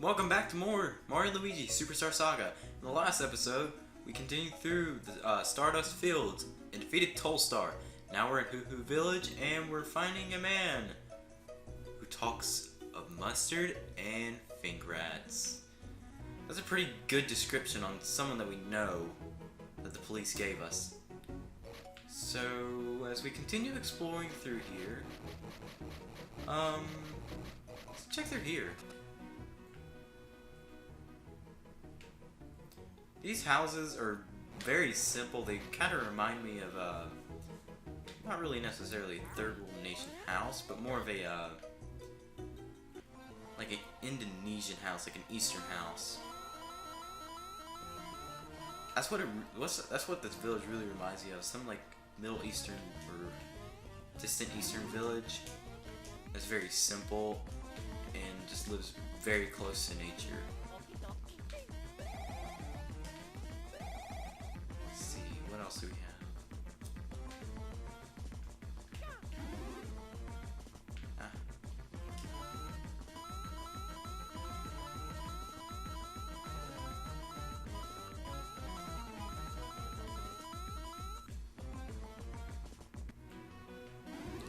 Welcome back to more Mario & Luigi Superstar Saga. In the last episode, we continued through the Stardust Fields and defeated Tollstar. Now we're at Hoohoo Village and we're finding a man who talks of mustard and fingrats. That's a pretty good description on someone that we know that the police gave us. So, as we continue exploring through here, let's check through here. These houses are very simple. They kind of remind me of not really necessarily a third world nation house, but more of a like an Indonesian house, like an Eastern house. That's what this village really reminds me of. Some like Middle Eastern or distant Eastern village that's very simple and just lives very close to nature. What else do we have?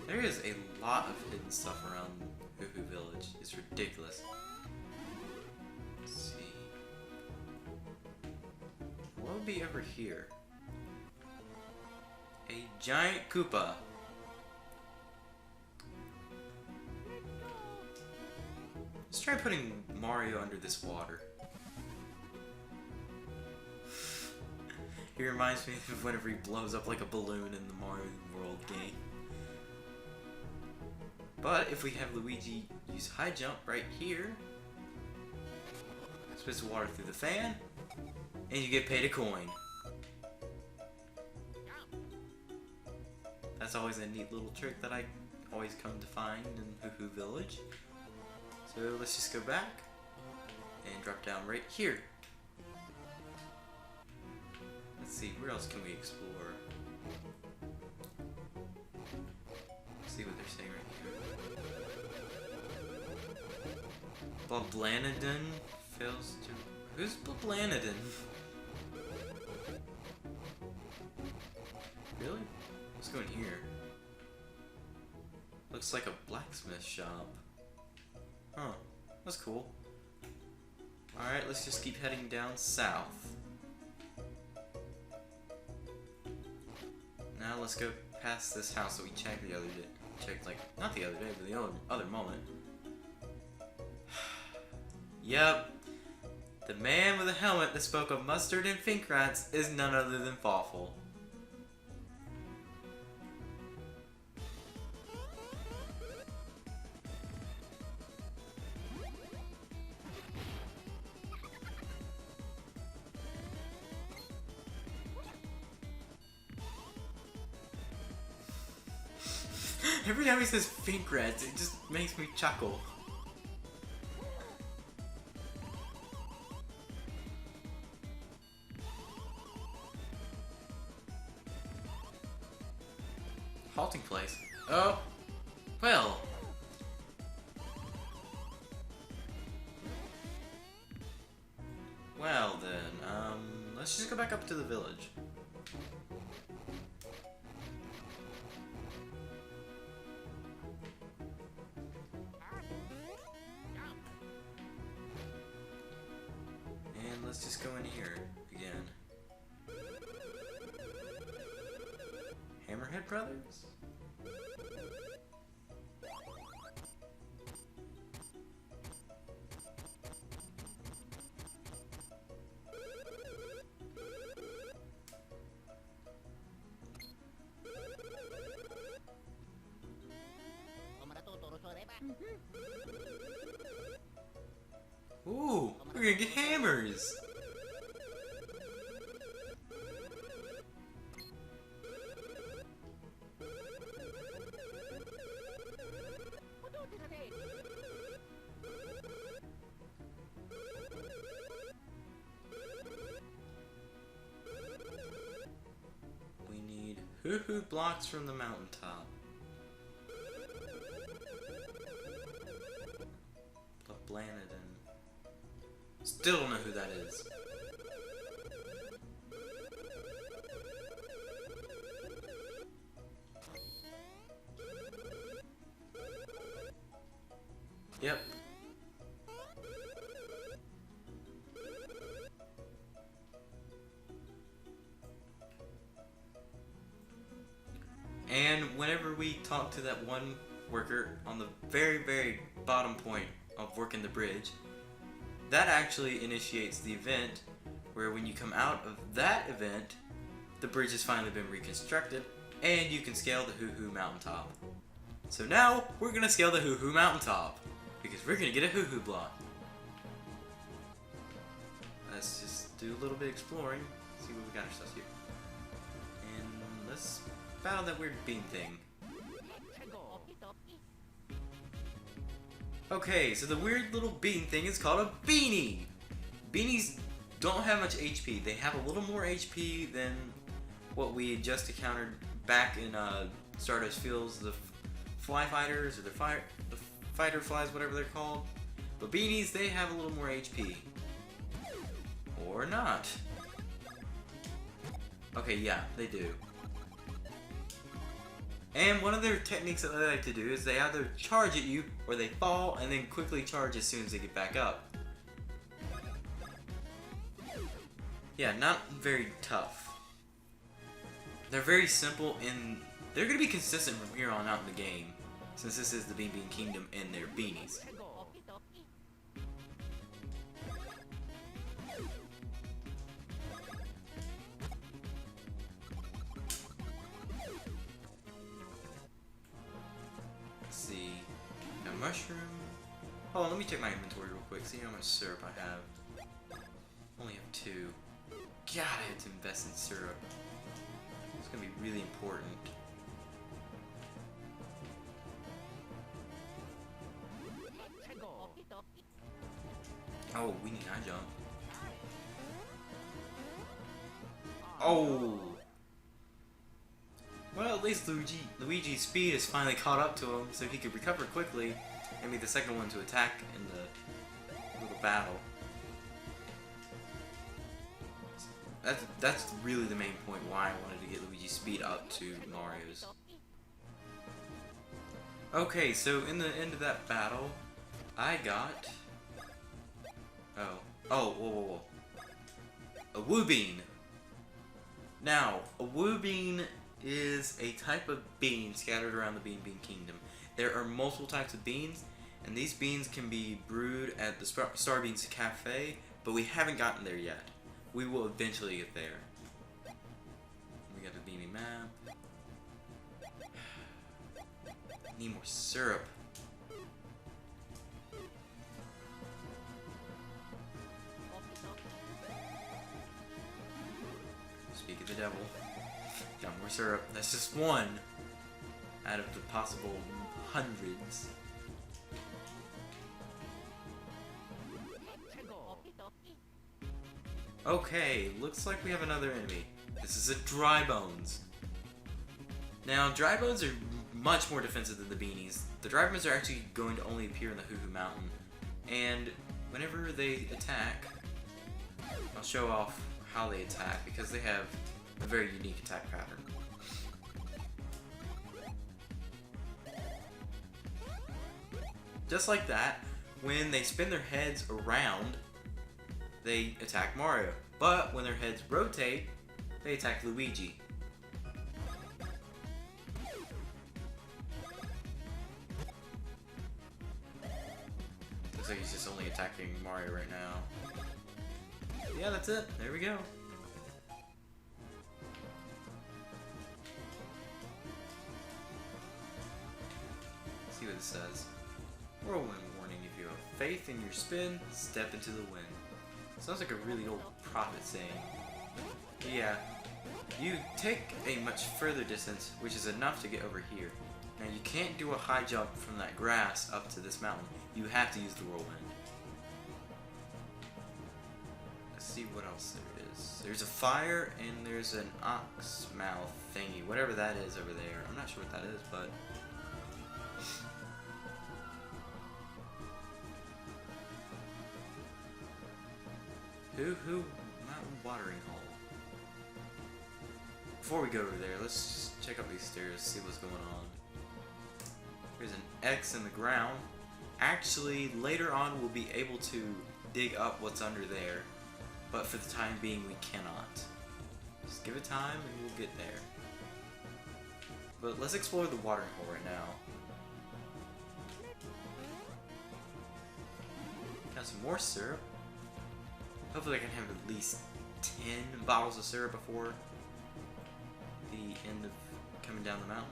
There is a lot of hidden stuff around Hoohoo Village. It's ridiculous. Let's see. What would be over here? A giant Koopa. Let's try putting Mario under this water. He reminds me of whenever he blows up like a balloon in the Mario World game. But if we have Luigi use high jump right here, spits the water through the fan, and you get paid a coin. That's always a neat little trick that I always come to find in Hoohoo Village. So let's just go back and drop down right here. Let's see, where else can we explore? Let's see what they're saying right here. Blablanadin fails to... Who's Blablanadin? Really? Let's go in here. Looks like a blacksmith shop. Huh. That's cool. Alright, let's just keep heading down south. Now let's go past this house that we checked the other day. Not the other day, but the other moment. Yep. The man with the helmet that spoke of mustard and fingrats is none other than Fawful. Every time he says fingrats, it just makes me chuckle. Halting place. Oh, well. Well then, let's just go back up to the village. And let's just go in here again. Hammerhead Brothers? Ooh, we're gonna get hammers! We need Hoohoo blocks from the mountaintop. Blablanadin. Still don't know who that is. Yep. And whenever we talk to that one worker on the very, very bottom point of working the bridge, that actually initiates the event where when you come out of that event, the bridge has finally been reconstructed and you can scale the Hoohoo Mountaintop. So now we're going to scale the Hoohoo Mountaintop because we're going to get a Hoohoo Block. Let's just do a little bit of exploring, see what we got ourselves here. And let's battle that weird bean thing. Okay, so the weird little bean thing is called a beanie. Beanies don't have much HP. They have a little more HP than what we had just encountered back in Stardust Fields, the fly fighters or the fighter flies, whatever they're called. But beanies, they have a little more HP. Or not. Okay, yeah, they do. And one of their techniques that they like to do is they either charge at you or they fall and then quickly charge as soon as they get back up. Yeah, not very tough. They're very simple and they're going to be consistent from here on out in the game, since this is the Bean Bean Kingdom and their beanies. Mushroom. Hold on, let me check my inventory real quick, see how much syrup I have. Only have 2. God, I had to invest in syrup. It's gonna be really important. Oh, we need high jump. Oh! Well, at least Luigi's speed has finally caught up to him, so he could recover quickly and be the second one to attack in the little battle. That's really the main point why I wanted to get Luigi's speed up to Mario's. Okay, so in the end of that battle, I got... whoa. A Woo Bean! Now, a Woo Bean is a type of bean scattered around the Bean Bean Kingdom. There are multiple types of beans, and these beans can be brewed at the Star Beans Cafe, but we haven't gotten there yet. We will eventually get there. We got the beanie map. Need more syrup. Speak of the devil. Got more syrup. That's just one out of the possible hundreds. Okay, looks like we have another enemy. This is a Dry Bones. Now, Dry Bones are much more defensive than the beanies. The Dry Bones are actually going to only appear in the Hoohoo Mountain. And whenever they attack, I'll show off how they attack because they have a very unique attack pattern. Just like that, when they spin their heads around, they attack Mario. But when their heads rotate, they attack Luigi. Looks like he's just only attacking Mario right now. Yeah, that's it. There we go. Let's see what it says. Whirlwind warning. If you have faith in your spin, step into the wind. Sounds like a really old prophet saying. Yeah. You take a much further distance, which is enough to get over here. Now you can't do a high jump from that grass up to this mountain. You have to use the whirlwind. Let's see what else there is. There's a fire and there's an ox mouth thingy. Whatever that is over there. I'm not sure what that is, but... Hoohoo Mountain watering hole. Before we go over there, let's just check up these stairs, see what's going on. There's an X in the ground. Actually, later on we'll be able to dig up what's under there, but for the time being we cannot. Just give it time and we'll get there. But let's explore the watering hole right now. Got some more syrup. Hopefully I can have at least 10 bottles of syrup before the end of coming down the mountain.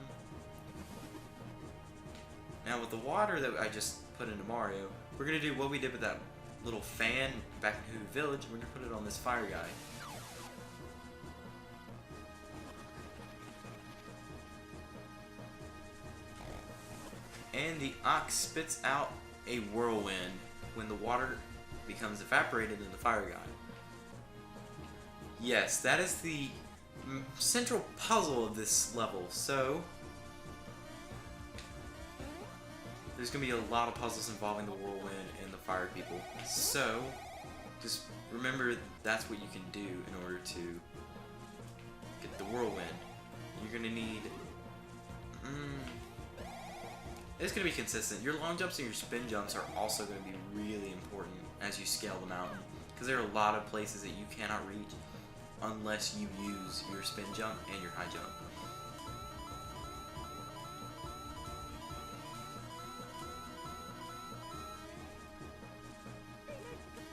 Now with the water that I just put into Mario, we're going to do what we did with that little fan back in Hoohoo Village. We're going to put it on this fire guy. And the ox spits out a whirlwind when the water becomes evaporated in the fire guy. Yes, that is the central puzzle of this level. So there's going to be a lot of puzzles involving the whirlwind and the fire people. So just remember that's what you can do in order to get the whirlwind. You're going to need... It's going to be consistent. Your long jumps and your spin jumps are also going to be really important as you scale the mountain, because there are a lot of places that you cannot reach unless you use your spin jump and your high jump.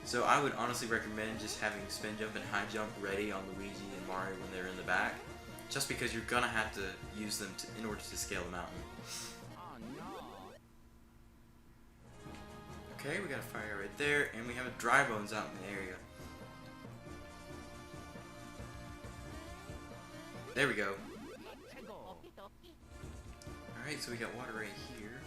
So I would honestly recommend just having spin jump and high jump ready on Luigi and Mario when they're in the back, just because you're going to have to use them in order to scale the mountain. Okay, we got a fire right there, and we have a dry bones out in the area. There we go. Alright, so we got water right here.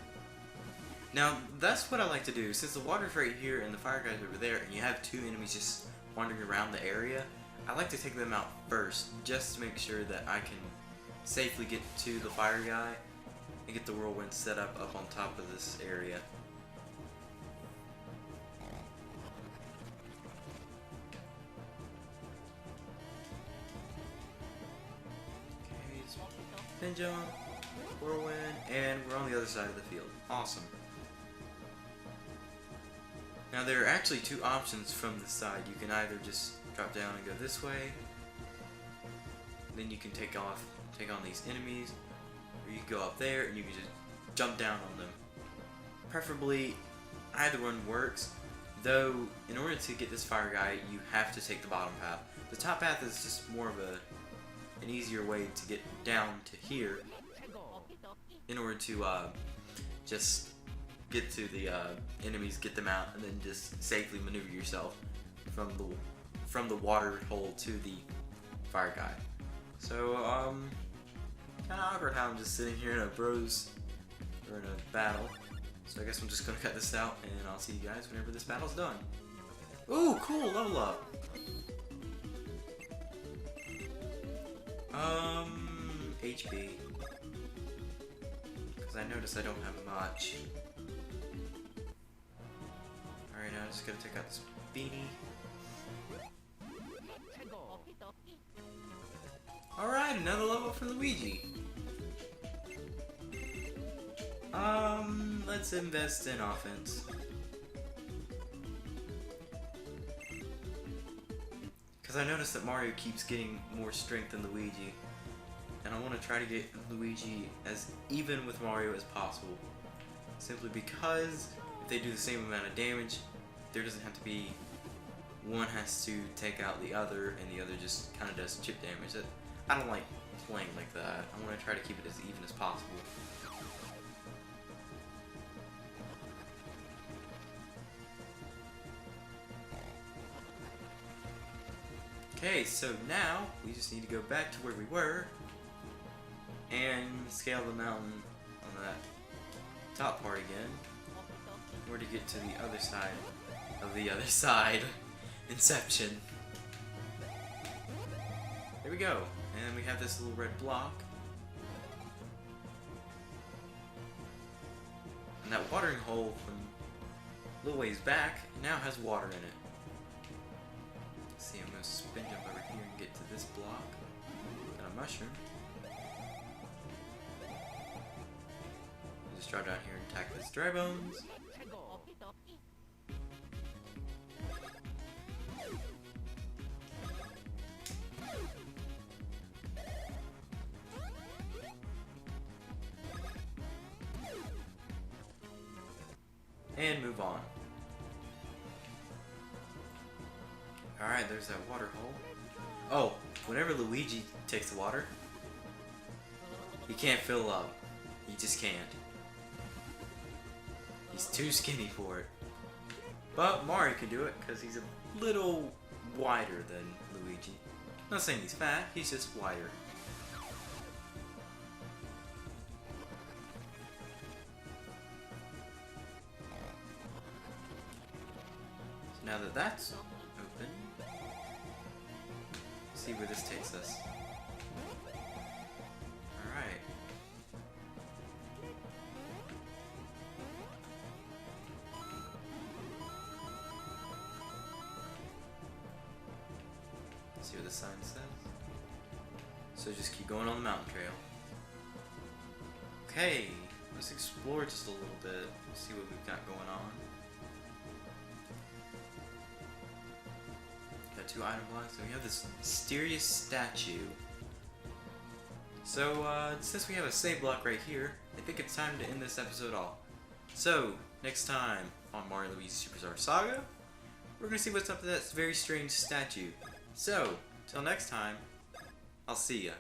Now, that's what I like to do. Since the water's right here and the fire guy's over there, and you have two enemies just wandering around the area, I like to take them out first, just to make sure that I can safely get to the fire guy and get the whirlwind set up on top of this area. Spin jump, whirlwind, and we're on the other side of the field. Awesome. Now there are actually two options from this side. You can either just drop down and go this way, then you can take on these enemies, or you can go up there and you can just jump down on them. Preferably either one works, though in order to get this fire guy you have to take the bottom path. The top path is just more of an easier way to get down to here in order to just get to the enemies, get them out, and then just safely maneuver yourself from the water hole to the fire guy. So kind of awkward how I'm just sitting here in a battle. So I guess I'm just gonna cut this out, and I'll see you guys whenever this battle's done. Ooh, cool, level up. HP. Because I noticed I don't have much. Alright, now I'm just gonna take out this beanie. Alright, another level for Luigi. Let's invest in offense. Because I noticed that Mario keeps getting more strength than Luigi. And I want to try to get Luigi as even with Mario as possible. Simply because if they do the same amount of damage, there doesn't have to be one has to take out the other and the other just kind of does chip damage. I don't like playing like that. I want to try to keep it as even as possible. Okay, so now we just need to go back to where we were and scale the mountain on that top part again in order to get to the other side of the other side. Inception. There we go. And we have this little red block. And that watering hole from a little ways back now has water in it. See, I'm gonna spin jump over here and get to this block. Got a mushroom. Just drop down here and attack this dry bones. And move on. Alright, there's that water hole. Oh, whenever Luigi takes the water, he can't fill up. He just can't. He's too skinny for it. But Mario can do it because he's a little wider than Luigi. Not saying he's fat, he's just wider. So now that that's open, let's see where this takes us. Alright. See what the sign says. So just keep going on the mountain trail. Okay, let's explore just a little bit. See what we've got going on. Got 2 item blocks, and we have this mysterious statue. So, since we have a save block right here, I think it's time to end this episode off. So, next time on Mario & Luigi Superstar Saga, we're gonna see what's up with that very strange statue. So, till next time, I'll see ya.